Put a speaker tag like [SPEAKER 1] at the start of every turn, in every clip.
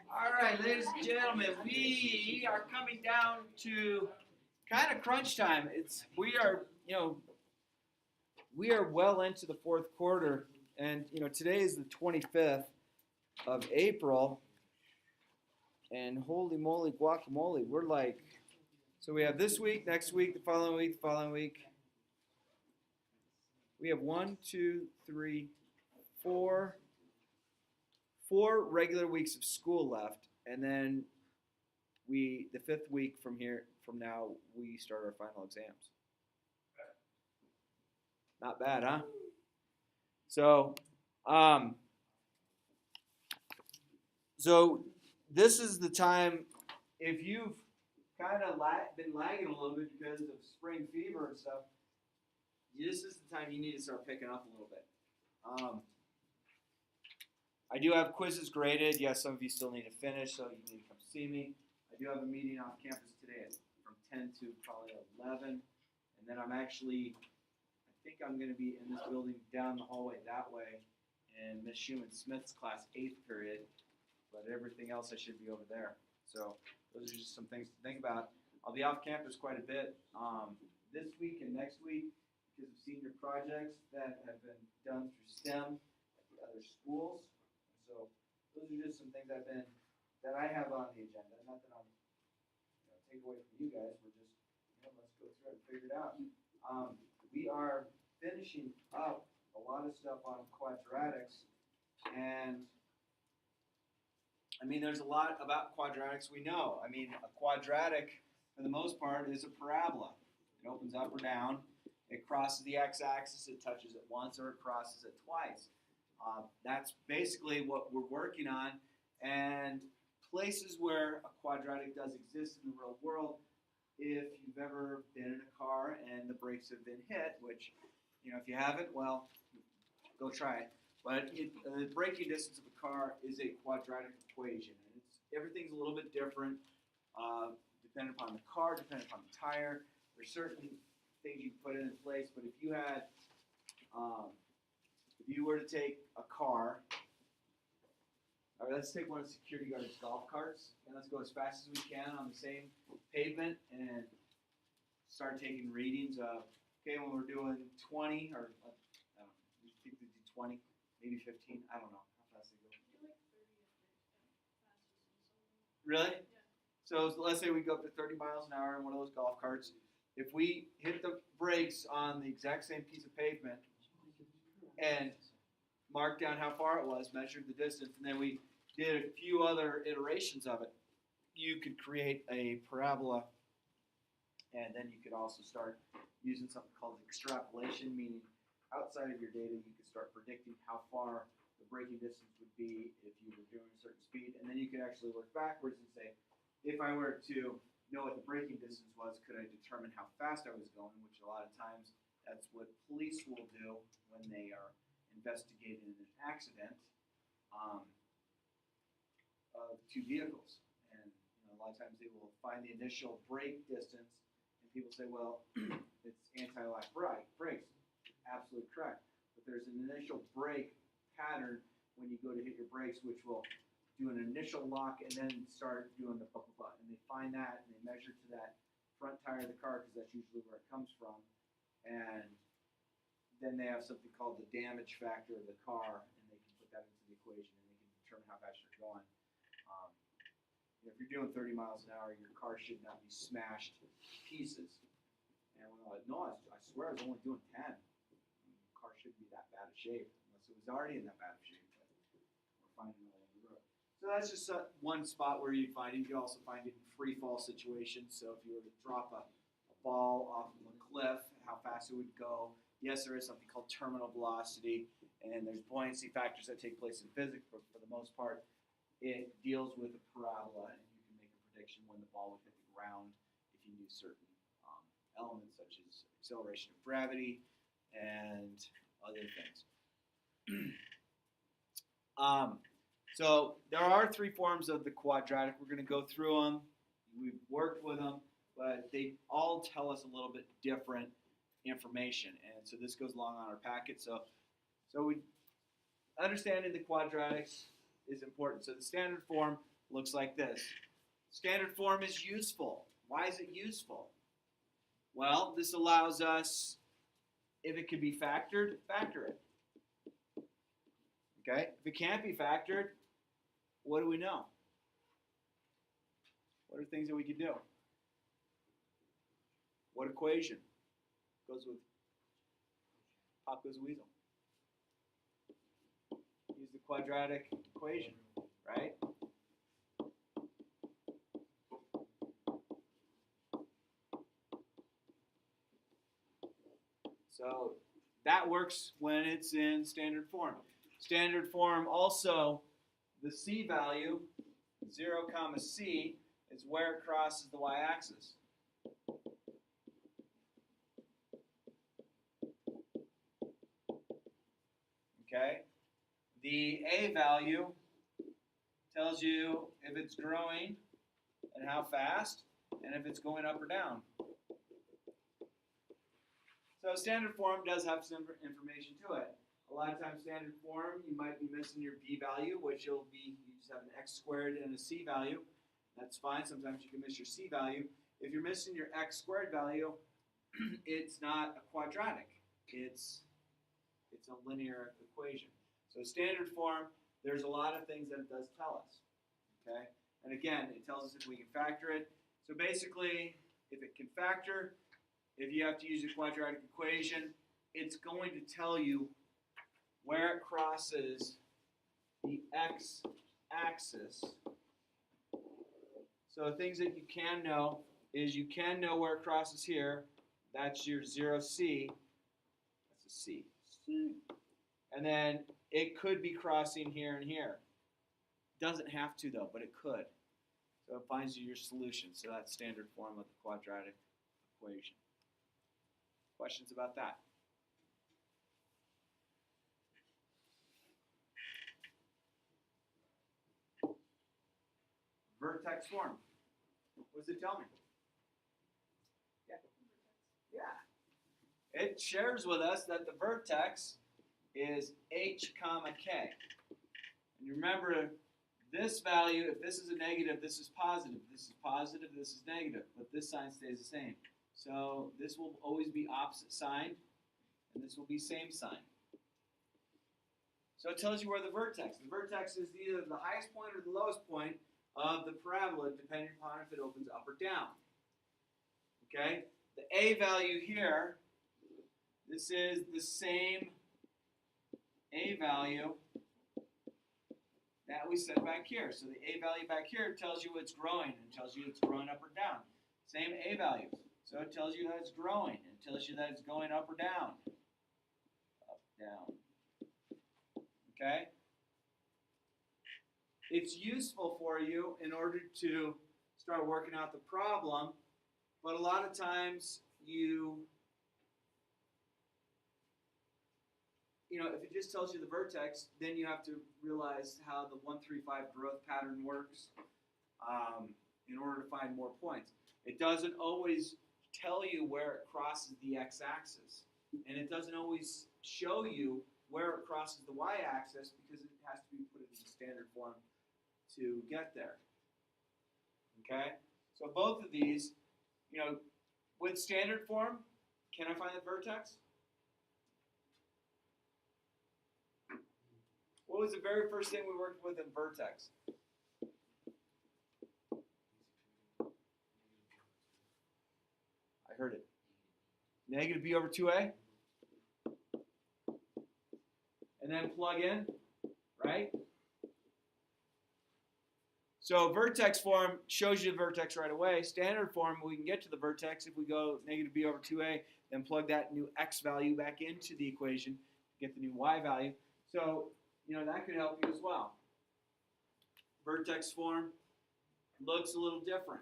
[SPEAKER 1] All right, ladies and gentlemen, we are coming down to kind of crunch time. We are well into the fourth quarter, and today is the 25th of April, and holy moly guacamole, so we have this week, next week, the following week, the following week. We have four regular weeks of school left, and then the fifth week from now, we start our final exams. Not bad, huh? So this is the time, if you've kind of been lagging a little bit because of spring fever and stuff, this is the time you need to start picking up a little bit. I do have quizzes graded. Yes, some of you still need to finish, so you need to come see me. I do have a meeting off campus today from 10 to probably 11, and then I think I'm going to be in this building down the hallway that way in Miss Schumann-Smith's class 8th period, but everything else I should be over there. So those are just some things to think about. I'll be off campus quite a bit this week and next week because of senior projects that have been done through STEM at the other schools. So those are just some things that I have on the agenda. Not that I'm take away from you guys. We're just let's go through it and figure it out. We are finishing up a lot of stuff on quadratics, and there's a lot about quadratics we know. A quadratic, for the most part, is a parabola. It opens up or down. It crosses the x-axis. It touches it once, or it crosses it twice. That's basically what we're working on, and places where a quadratic does exist in the real world, if you've ever been in a car and the brakes have been hit, which, if you haven't, well, go try it. But the braking distance of a car is a quadratic equation. And everything's a little bit different depending upon the car, depending upon the tire. There's certain things you can put in place, but if you were to take a car, all right, let's take one of the security guard's golf carts, and let's go as fast as we can on the same pavement and start taking readings of, okay, when we're doing 20, or I don't know, we think we do 20, maybe 15, I don't know how fast they go. Really? Yeah. So let's say we go up to 30 miles an hour in one of those golf carts. If we hit the brakes on the exact same piece of pavement and marked down how far it was, measured the distance, and then we did a few other iterations of it, you could create a parabola, and then you could also start using something called extrapolation, meaning outside of your data, you could start predicting how far the braking distance would be if you were doing a certain speed, and then you could actually work backwards and say, if I were to know what the braking distance was, could I determine how fast I was going, which a lot of times that's what police will do when they are investigating an accident of two vehicles. And a lot of times they will find the initial brake distance, and people say, well, it's anti-lock brakes. Absolutely correct. But there's an initial brake pattern when you go to hit your brakes, which will do an initial lock and then start doing the blah. And they find that, and they measure to that front tire of the car, because that's usually where it comes from. And then they have something called the damage factor of the car, and they can put that into the equation, and they can determine how fast you're going. If you're doing 30 miles an hour, your car should not be smashed to pieces. And we're like, no, I swear I was only doing 10. The car shouldn't be that bad of shape, unless it was already in that bad of shape. But we're finding it all over the road. So that's just one spot where you find it. You can also find it in free fall situations. So if you were to drop a ball off of a cliff, how fast it would go. Yes, there is something called terminal velocity, and there's buoyancy factors that take place in physics, but for the most part, it deals with a parabola, and you can make a prediction when the ball would hit the ground if you knew certain elements such as acceleration of gravity and other things. So there are three forms of the quadratic. We're going to go through them. We've worked with them, but they all tell us a little bit different information. And so this goes along on our packet. So So understanding the quadratics is important. So the standard form looks like this. Standard form is useful. Why is it useful? Well, this allows us, if it can be factored, factor it. Okay? If it can't be factored, what do we know? What are things that we can do? What equation goes with pop goes weasel? Use the quadratic equation, right? So that works when it's in standard form. Standard form also, the c value, 0, c, is where it crosses the y-axis. Okay? The a value tells you if it's growing and how fast, and if it's going up or down. So standard form does have some information to it. A lot of times standard form, you might be missing your b value, which you just have an x squared and a c value. That's fine. Sometimes you can miss your c value. If you're missing your x squared value, it's not a quadratic. It's a linear equation. So standard form, there's a lot of things that it does tell us. Okay? And again, it tells us if we can factor it. So basically, if it can factor, if you have to use a quadratic equation, it's going to tell you where it crosses the x-axis. So things that you can know is you can know where it crosses here. That's your 0c. That's a c. And then it could be crossing here and here. Doesn't have to though, but it could. So it finds you your solution. So that's standard form of the quadratic equation. Questions about that? Vertex form. What does it tell me? Yeah. It shares with us that the vertex is h comma k. And you remember this value, if this is a negative, this is positive. This is positive, this is negative. But this sign stays the same. So this will always be opposite sign, and this will be same sign. So it tells you where the vertex. The vertex is either the highest point or the lowest point of the parabola, depending upon if it opens up or down. Okay? The a value here, this is the same a value that we set back here. So the a value back here tells you it's growing, and tells you it's growing up or down. Same a values. So it tells you that it's growing. It tells you that it's going up or down. Up, down. Okay? It's useful for you in order to start working out the problem, but a lot of times if it just tells you the vertex, then you have to realize how the 1, 3, 5 growth pattern works in order to find more points. It doesn't always tell you where it crosses the x-axis, and it doesn't always show you where it crosses the y-axis because it has to be put into standard form to get there. Okay? So both of these, with standard form, can I find the vertex? What was the very first thing we worked with in vertex? I heard it. Negative b over 2a. And then plug in, right? So vertex form shows you the vertex right away. Standard form, we can get to the vertex if we go negative b over 2a, then plug that new x value back into the equation, get the new y value. So, that could help you as well. Vertex form looks a little different.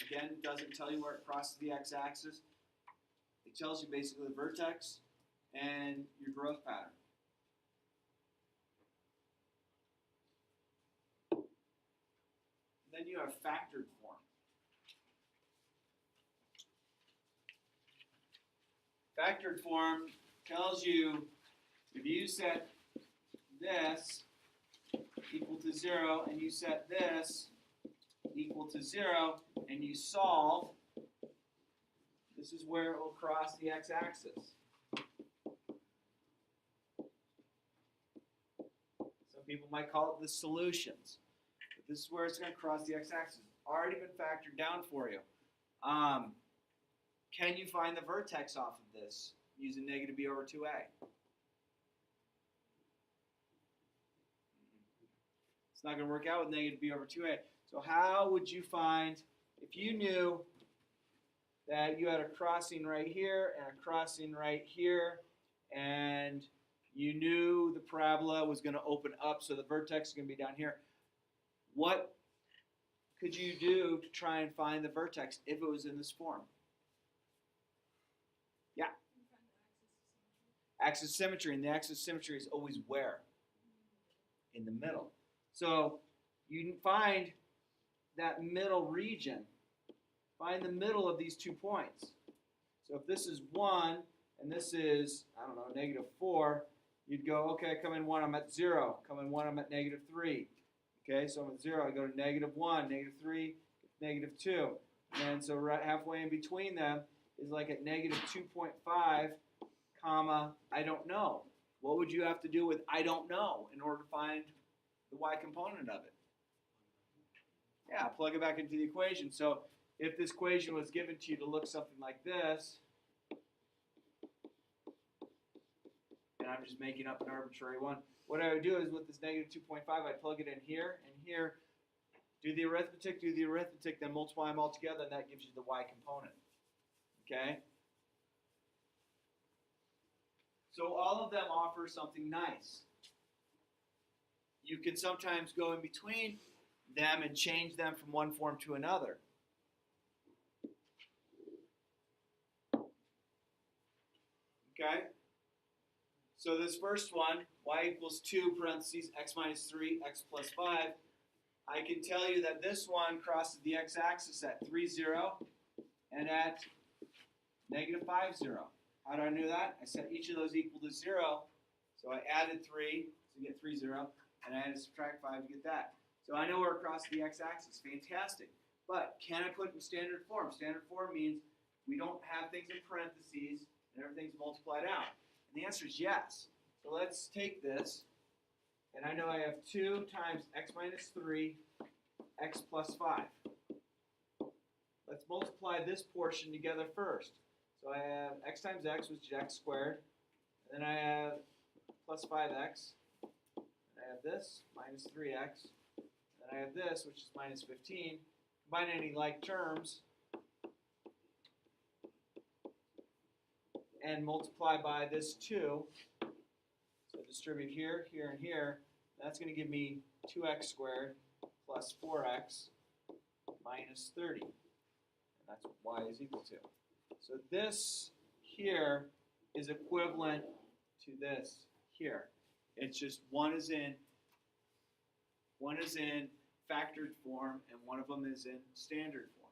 [SPEAKER 1] Again, it doesn't tell you where it crosses the x-axis. It tells you basically the vertex and your growth pattern. Then you have factored form. Factored form tells you if you set this equal to 0, and you set this equal to 0, and you solve, this is where it will cross the x-axis. Some people might call it the solutions. But this is where it's going to cross the x-axis. Already been factored down for you. Can you find the vertex off of this using negative b over 2a? It's not going to work out with negative b over 2a. So how would you find, if you knew that you had a crossing right here and a crossing right here, and you knew the parabola was going to open up, so the vertex is going to be down here, what could you do to try and find the vertex if it was in this form? Yeah. Axis symmetry, and the axis symmetry is always where? In the middle. So you can find that middle region. Find the middle of these 2 points. So if this is 1 and this is, I don't know, negative 4, you'd go, okay, come in 1, I'm at 0. Come in 1, I'm at negative 3. Okay, so I'm at 0, I go to negative 1, negative 3, negative 2. And so right halfway in between them is like at negative 2.5, comma, I don't know. What would you have to do with I don't know in order to find the y component of it? Yeah, plug it back into the equation. So if this equation was given to you to look something like this, and I'm just making up an arbitrary one, what I would do is with this negative 2.5, I'd plug it in here and here, do the arithmetic, then multiply them all together, and that gives you the y component. Okay? So all of them offer something nice. You can sometimes go in between them and change them from one form to another. Okay? So this first one, y equals 2 parentheses x minus 3, x plus 5, I can tell you that this one crosses the x-axis at 3, 0 and at negative 5, 0. How do I know that? I set each of those equal to 0, so I added 3 to get 3, 0, and I had to subtract 5 to get that. So I know we're across the x-axis. Fantastic. But can I put it in standard form? Standard form means we don't have things in parentheses and everything's multiplied out. And the answer is yes. So let's take this, and I know I have 2 times x minus 3, x plus 5. Let's multiply this portion together first. So I have x times x, which is x squared, and then I have plus 5x, and I have this, minus 3x, and I have this, which is minus 15. Combine any like terms, and multiply by this 2. So distribute here, here, and here. That's going to give me 2x squared plus 4x minus 30. And that's what y is equal to. So this here is equivalent to this here. It's just one is in factored form, and one of them is in standard form.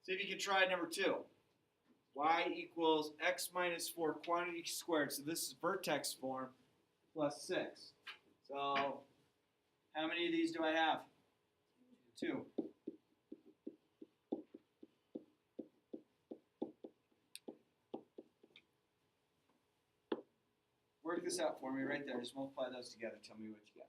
[SPEAKER 1] See if you can try number 2. Y equals x minus 4 quantity squared. So this is vertex form plus 6. So how many of these do I have? 2. Work this out for me right there. Just multiply those together. Tell me what you got.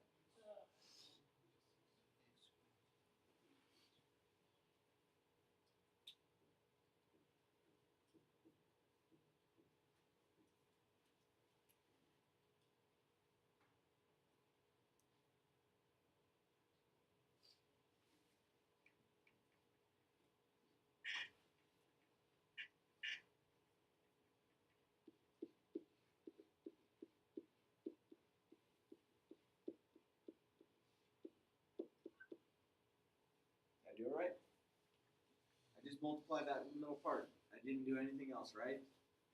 [SPEAKER 1] Did I do it right? I just multiplied that middle part. I didn't do anything else, right?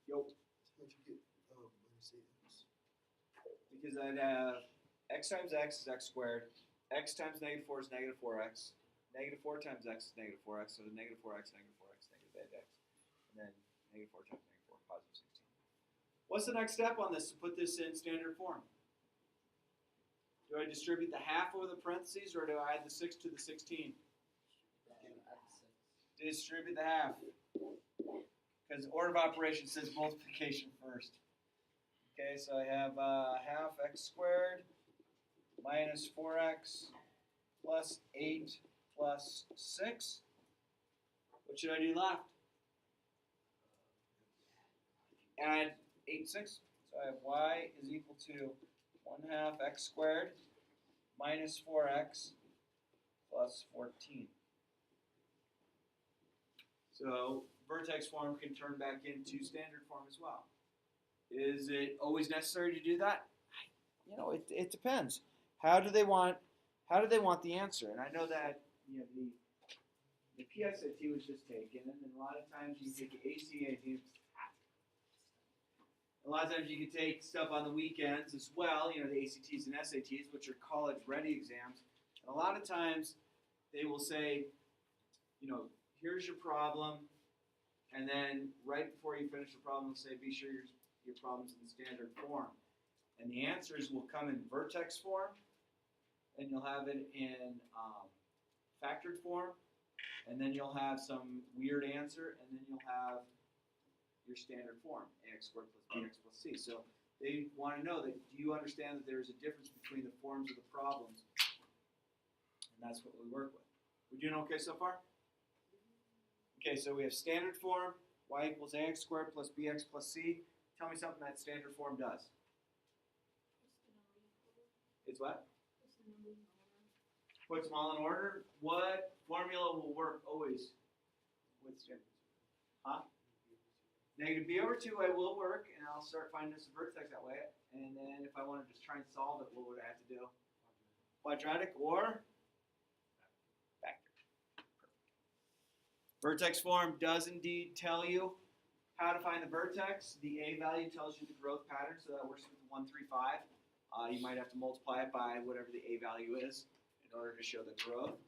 [SPEAKER 1] Yo.
[SPEAKER 2] How'd you get minus 8x?
[SPEAKER 1] Because I'd have x times x is x squared. X times negative 4 is negative 4x. Negative 4 times x is negative 4x. So negative 4x, negative 4x, negative 8x. And then negative 4 times negative 4, positive 16. What's the next step on this to put this in standard form? Do I distribute the half over the parentheses, or do I add the 6 to the 16? Distribute the half. Because order of operations says multiplication first. Okay, so I have half x squared minus 4x plus 8 plus 6. What should I do left? Add 8 and 6. So I have y is equal to 1/2 x squared minus 4x plus 14. So vertex form can turn back into standard form as well. Is it always necessary to do that? You know, it depends. How do they want the answer? And I know that the PSAT was just taken, and then a lot of times you can take the ACAT. A lot of times you can take stuff on the weekends as well, the ACTs and SATs, which are college-ready exams. And a lot of times they will say, here's your problem, and then right before you finish the problem, they'll say, be sure your problem's in standard form. And the answers will come in vertex form, and you'll have it in factored form, and then you'll have some weird answer, and then you'll have your standard form, ax squared plus bx plus c. So they want to know that, do you understand that there's a difference between the forms of the problems? And that's what we work with. We're doing okay so far? Okay, so we have standard form, y equals ax squared plus bx plus c. Tell me something that standard form does. It's what? Puts them all in order. What formula will work always with standard? Huh? Negative b over 2a will work, and I'll start finding this vertex that way. And then if I want to just try and solve it, what would I have to do? Quadratic or factor. Vertex form does indeed tell you how to find the vertex. The a value tells you the growth pattern, so that works with the 1, 3, 5. You might have to multiply it by whatever the a value is in order to show the growth.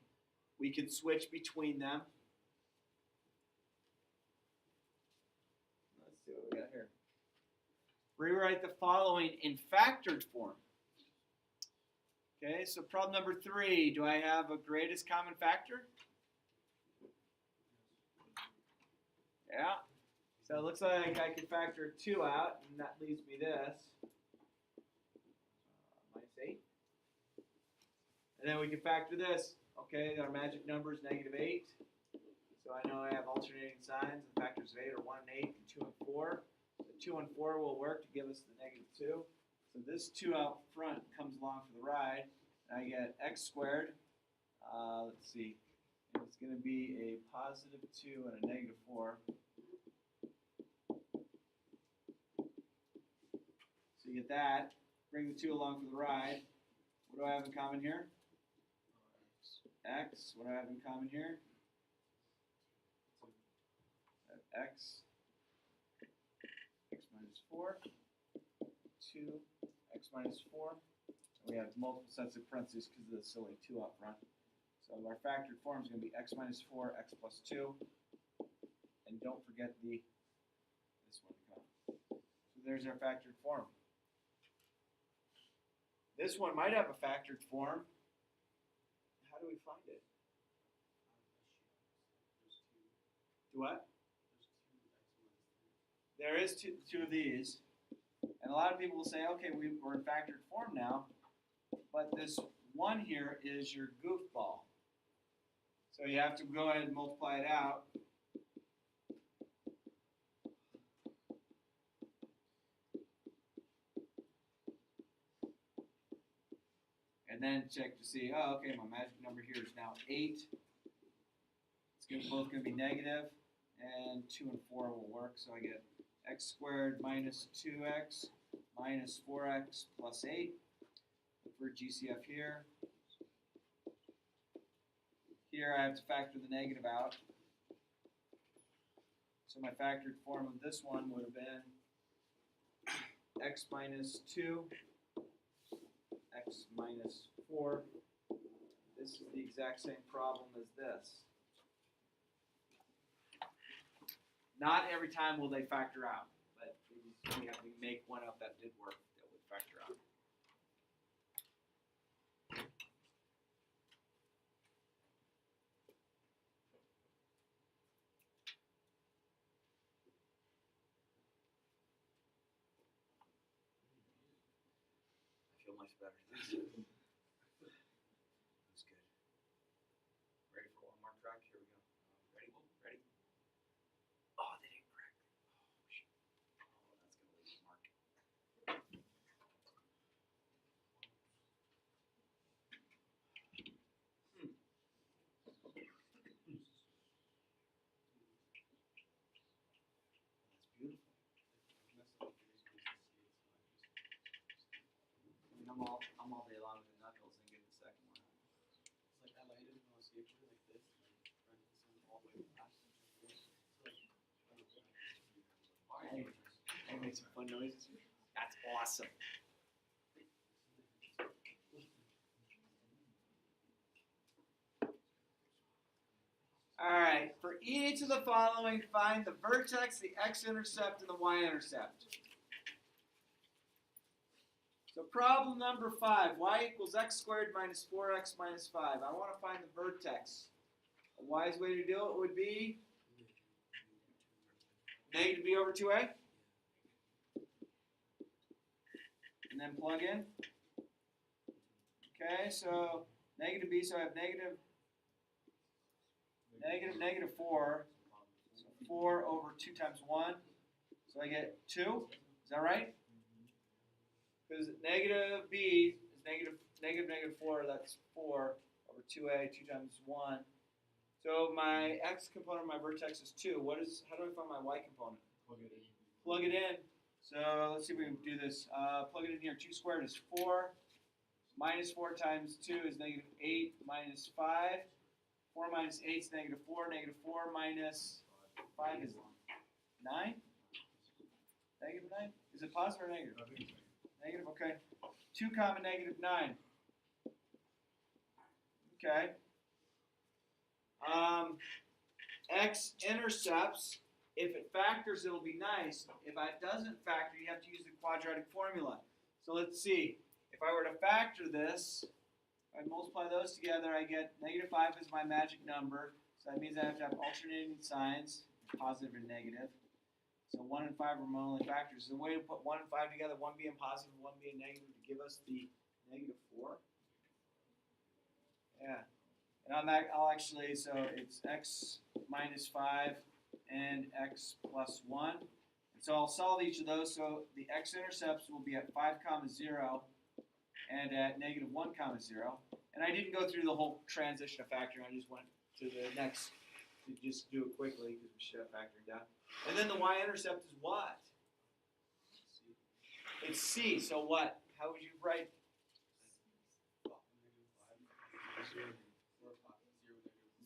[SPEAKER 1] We can switch between them. Let's see what we got here. Rewrite the following in factored form. Okay, so problem number 3. Do I have a greatest common factor? Yeah. So it looks like I can factor 2 out, and that leaves me this. Minus 8. And then we can factor this. Okay, our magic number is -8. So I know I have alternating signs. The factors of 8 are 1 and 8, and 2 and 4. So 2 and 4 will work to give us the -2. So this 2 out front comes along for the ride. And I get x squared. Let's see. It's going to be a +2 and a -4. So you get that. Bring the 2 along for the ride. What do I have in common here? X. What do I have in common here? X. X minus 4. 2. X minus 4. And we have multiple sets of parentheses because of the silly 2 up front. So our factored form is going to be x minus 4, x plus 2. And don't forget this one to come. So there's our factored form. This one might have a factored form. How do we find it? Do what? There is two of these. And a lot of people will say, okay, we're in factored form now. But this one here is your goofball. So you have to go ahead and multiply it out. And then check to see, oh, okay, my magic number here is now 8. It's both going to be negative, and 2 and 4 will work. So I get x squared minus 2x minus 4x plus 8. Look for GCF here. Here I have to factor the negative out. So my factored form of this one would have been x minus 2, x minus 4. This is the exact same problem as this. Not every time will they factor out, but we have to make one up that did work that would factor out. I feel much better. That's good. Ready for one more track? Here we go. Ready? Ready? Oh, they didn't correct it. Oh, shit. Oh, that's going to leave a mark. That's beautiful. I mean, I'm all day long with the knuckles and get the second one.
[SPEAKER 3] It's like I landed on a skateboard like this, and I practiced this all the way back.
[SPEAKER 1] I make some fun noises. That's awesome. All right, for each of the following, find the vertex, the x-intercept, and the y-intercept. So problem number 5, y equals x squared minus 4x minus 5. I want to find the vertex. A wise way to do it would be negative b over 2a. And then plug in. Okay, so negative b, so I have negative 4. So 4 over 2 times 1. So I get 2. Is that right? Because negative b is negative 4, that's 4 over 2a, 2 times 1. So my x component of my vertex is 2. How do I find my y component? Plug it in. So let's see if we can do this. Plug it in here. 2 squared is 4. Minus 4 times 2 is negative 8 minus 5. 4 minus 8 is negative 4. Negative 4 minus 5 is 9. Negative 9? Is it positive or negative? Negative, okay. 2 comma negative 9. Okay. X-intercepts, if it factors, it'll be nice. If it doesn't factor, you have to use the quadratic formula. So let's see. If I were to factor this, I multiply those together, I get negative 5 is my magic number. So that means I have to have alternating signs, positive and negative. So 1 and 5 are my only factors. The way to put 1 and 5 together, 1 being positive, 1 being negative, to give us the negative 4. Yeah. And I'll actually, so it's x minus 5 and x plus 1. And so I'll solve each of those. So the x-intercepts will be at 5 comma 0 and at negative 1 comma 0. And I didn't go through the whole transition of factoring. I just went to the next to just do it quickly because we should have factored down. And then the y-intercept is what? It's c. So what? How would you write?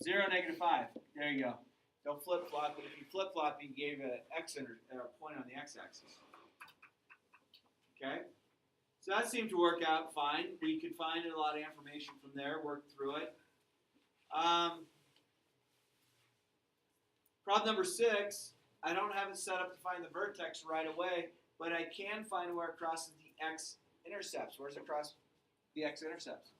[SPEAKER 1] 0, negative 5. There you go. Don't flip-flop, but if you flip-flop, you gave an point on the x-axis. Okay? So that seemed to work out fine. We could find a lot of information from there, work through it. Problem number 6, I don't have it set up to find the vertex right away, but I can find where it crosses the x-intercepts. Where does it cross the x-intercepts?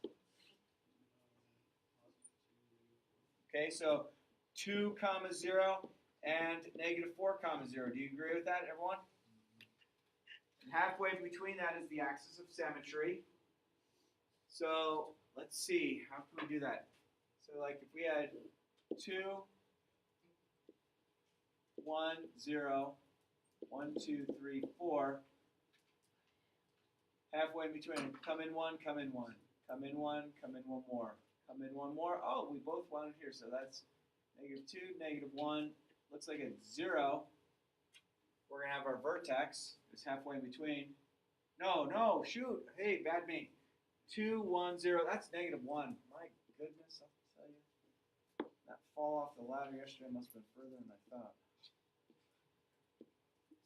[SPEAKER 1] Okay, so 2 comma 0 and negative 4 comma 0. Do you agree with that, everyone? And halfway between that is the axis of symmetry. So let's see, how can we do that? So like if we had 2, 1, 0, 1, 2, 3, 4, halfway in between, come in 1, come in 1, come in 1, come in 1 more. Come in 1 more. Oh, we both wanted here, so that's negative 2, negative 1. Looks like it's 0. We're going to have our vertex. It's halfway in between. No, shoot. Hey, bad me. 2, 1, 0. That's negative 1. My goodness, I'll tell you. That fall off the ladder yesterday must have been further than I thought.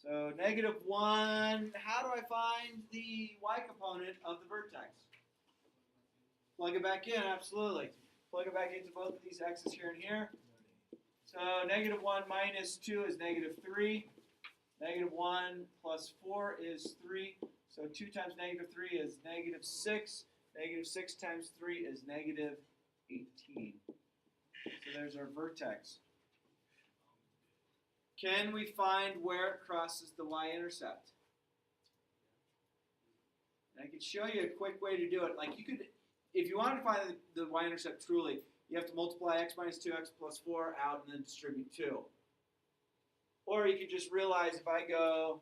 [SPEAKER 1] So negative 1. How do I find the y component of the vertex? Plug it back in, absolutely. Plug it back into both of these x's here and here. So negative 1 minus 2 is negative 3. Negative 1 plus 4 is 3. So 2 times negative 3 is negative 6. Negative 6 times 3 is negative 18. So there's our vertex. Can we find where it crosses the y-intercept? And I can show you a quick way to do it. Like you could, if you want to find the y-intercept truly, you have to multiply x minus 2x plus 4 out and then distribute 2. Or you could just realize if I go,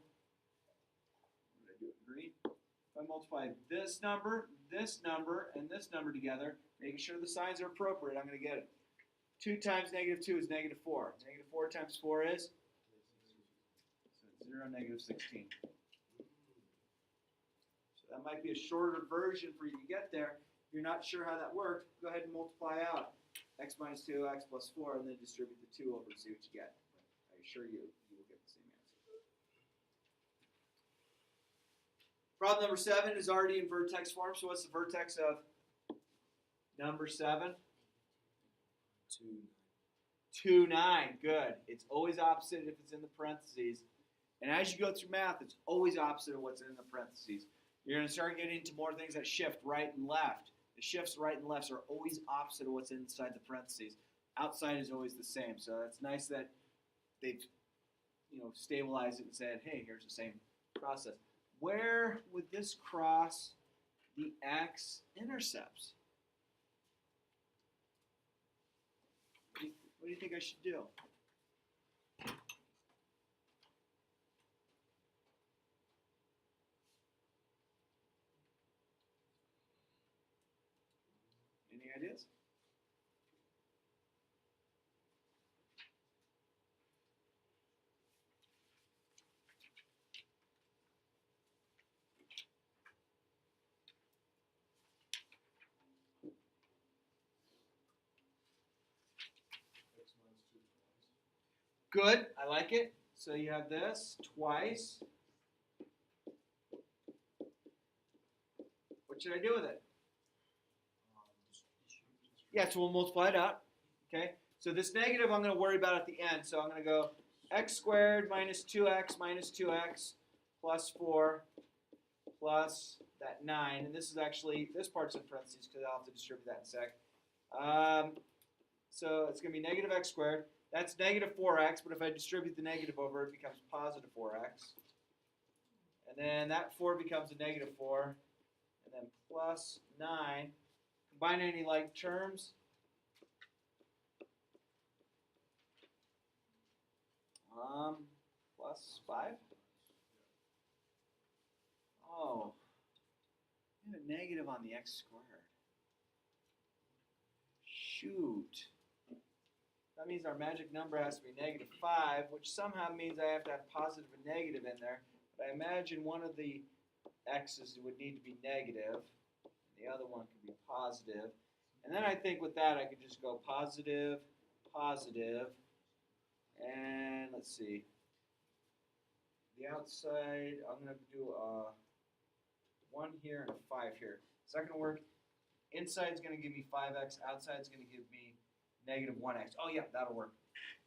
[SPEAKER 1] what did I do in green? If I multiply this number, and this number together, making sure the signs are appropriate, I'm going to get it. 2 times negative 2 is negative 4. Negative 4 times 4 is? So 0, negative 16. So that might be a shorter version for you to get there. If you're not sure how that works, go ahead and multiply out x minus 2, x plus 4, and then distribute the 2 over and see what you get. I assure you, you will get the same answer. Problem number 7 is already in vertex form. So what's the vertex of number 7? 2, 9. Good. It's always opposite if it's in the parentheses. And as you go through math, it's always opposite of what's in the parentheses. You're going to start getting into more things that shift right and left. The shifts right and lefts are always opposite of what's inside the parentheses. Outside is always the same. So it's nice that they've stabilized it and said, hey, here's the same process. Where would this cross the x-intercepts? What do you think I should do? Any ideas? Good, I like it. So you have this twice. What should I do with it? Yeah, so we'll multiply it out. Okay, so this negative I'm going to worry about at the end. So I'm going to go x squared minus 2x plus 4 plus that 9. And this is actually, this part's in parentheses because I'll have to distribute that in a sec. So it's going to be negative x squared. That's negative 4x, but if I distribute the negative over, it becomes positive 4x. And then that 4 becomes a negative 4. And then plus 9. Combine any like terms. Plus 5. Oh, I have a negative on the x squared. Shoot. That means our magic number has to be negative 5, which somehow means I have to have positive and negative in there. But I imagine one of the x's would need to be negative. The other one could be positive. And then I think with that I could just go positive, positive. And let's see. The outside, I'm going to do a 1 here and a 5 here. Is that going to work? Inside is going to give me 5x. Outside is going to give me negative 1x. Oh, yeah, that'll work.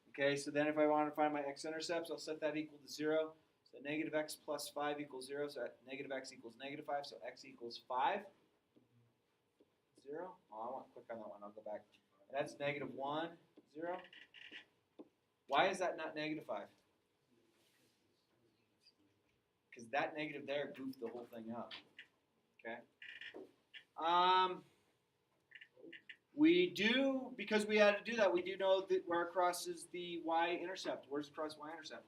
[SPEAKER 1] Okay, so then if I want to find my x-intercepts, I'll set that equal to 0. So negative x plus 5 equals 0. So negative x equals negative 5. So x equals 5. 0. Oh, I want to click on that one. I'll go back. And that's negative 1, 0. Why is that not negative 5? Because that negative there goofed the whole thing up. Okay. We do, because we had to do that, we do know that where it crosses the y-intercept. Where's it cross y-intercept?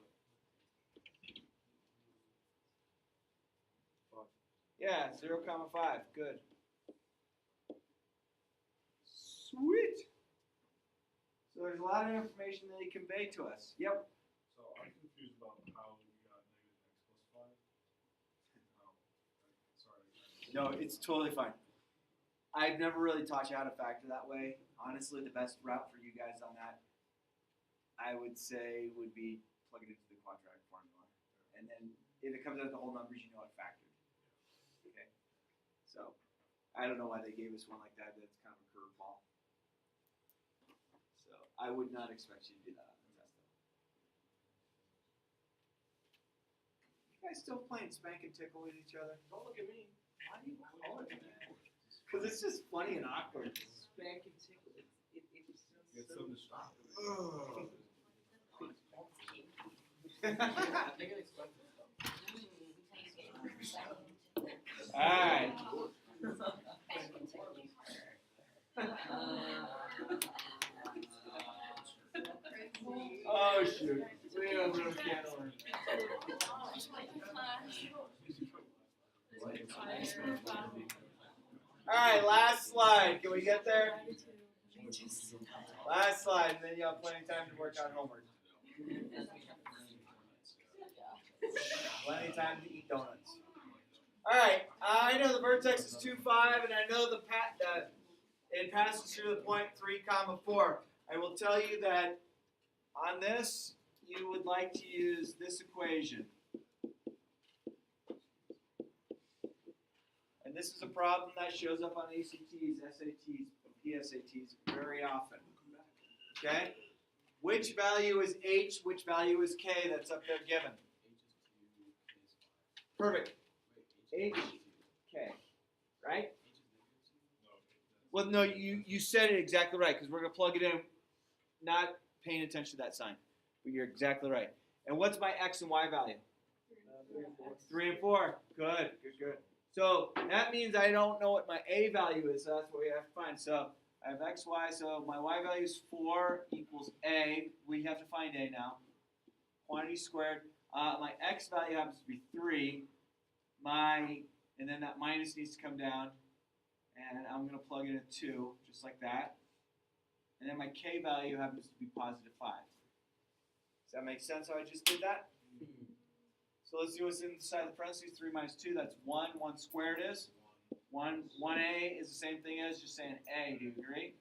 [SPEAKER 1] Yeah, 0, 5. Good. Sweet. So there's a lot of information that they convey to us. Yep.
[SPEAKER 4] So I'm confused about how we got negative x plus 5. Sorry.
[SPEAKER 1] No, it's totally fine. I've never really taught you how to factor that way. Honestly, the best route for you guys on that, I would say, would be plug it into the quadratic formula. And then if it comes out the whole numbers, you know it factored. Okay? So I don't know why they gave us one like that. That's kind of a curveball. So I would not expect you to do that on the test. guys still playing spank and tickle with each other?
[SPEAKER 3] Don't look at me.
[SPEAKER 1] Why do you call it that? Because it's just funny and awkward.
[SPEAKER 3] Spank and tickle. It's
[SPEAKER 4] Get some to stop.
[SPEAKER 3] I think I expect it.
[SPEAKER 1] Alright. Oh shoot. We don't really can't learn. Alright, last slide. Can we get there? Last slide, and then you'll have plenty of time to work on homework. Plenty of time to eat donuts. Alright, I know the vertex is 2, 5, and I know it passes through the point 3, 4. I will tell you that on this, you would like to use this equation. And this is a problem that shows up on ACTs, SATs, PSATs very often. Okay? Which value is H, which value is K that's up there given? Perfect. H, K. Right? Well, no, you said it exactly right, because we're going to plug it in, not paying attention to that sign. But you're exactly right. And what's my X and Y value? 3 and 4. Good. So that means I don't know what my A value is, so that's what we have to find. So I have X, Y, so my Y value is 4 equals A. We have to find A now. Quantity squared. My X value happens to be 3. And then that minus needs to come down. And I'm going to plug in a 2, just like that. And then my K value happens to be positive 5. Does that make sense how I just did that? So let's see what's inside the parentheses. 3 minus 2, that's 1. 1 squared is? 1A is the same thing as just saying A. Do you agree?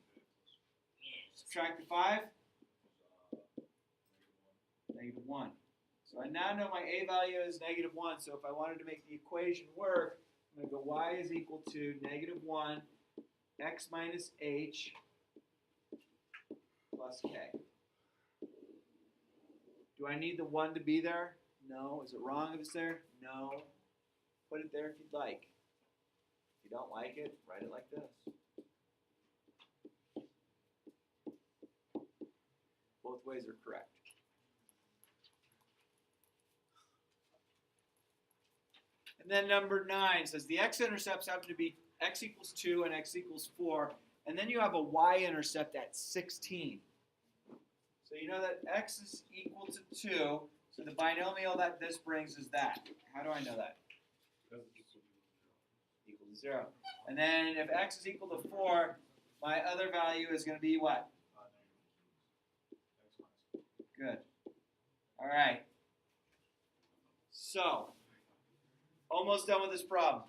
[SPEAKER 1] Subtract the 5? Negative 1. So I now know my A value is negative 1. So if I wanted to make the equation work, I'm going to go Y is equal to negative 1 X minus H plus K. Do I need the 1 to be there? No. Is it wrong if it's there? No. Put it there if you'd like. If you don't like it, write it like this. Both ways are correct. And then number 9 says the x-intercepts happen to be x equals 2 and x equals 4. And then you have a y-intercept at 16. So you know that x is equal to 2. So the binomial that this brings is that. How do I know that? Equal to 0. And then if x is equal to 4, my other value is going to be what? Good. All right. So, almost done with this problem.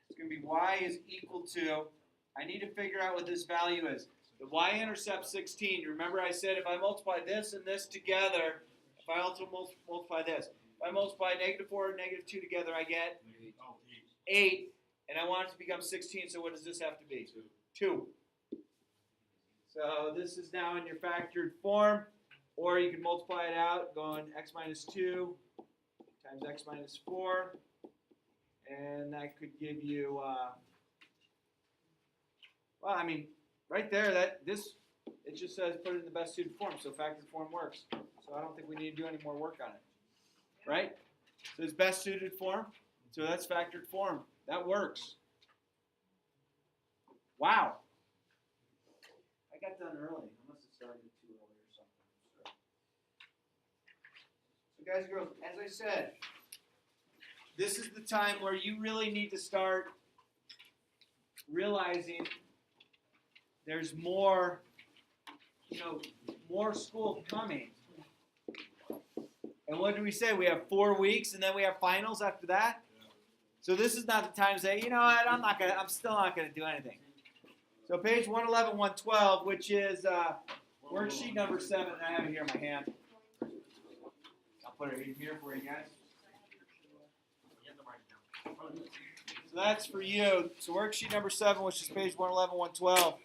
[SPEAKER 1] It's going to be y is equal to, I need to figure out what this value is. The y-intercept 16. Remember I said if I multiply this and this together, if I also multiply this, if I multiply negative 4 and negative 2 together, I get 8. And I want it to become 16, so what does this have to be? 2. So this is now in your factored form, or you can multiply it out, going x minus 2 times x minus 4, and that could give you, well, I mean, right there, it just says put it in the best suited form, so factored form works. So I don't think we need to do any more work on it, right? So it's best suited form, so that's factored form. That works. Wow. I got done early. I must have started too early or something. So guys and girls, as I said, this is the time where you really need to start realizing there's more, more school coming. And what do we say? We have 4 weeks and then we have finals after that? So this is not the time to say, you know what, I'm still not gonna do anything. So page 111, 112, which is worksheet number 7, and I have it here in my hand. I'll put it in here for you guys. So that's for you. So worksheet number 7, which is page 111, 112.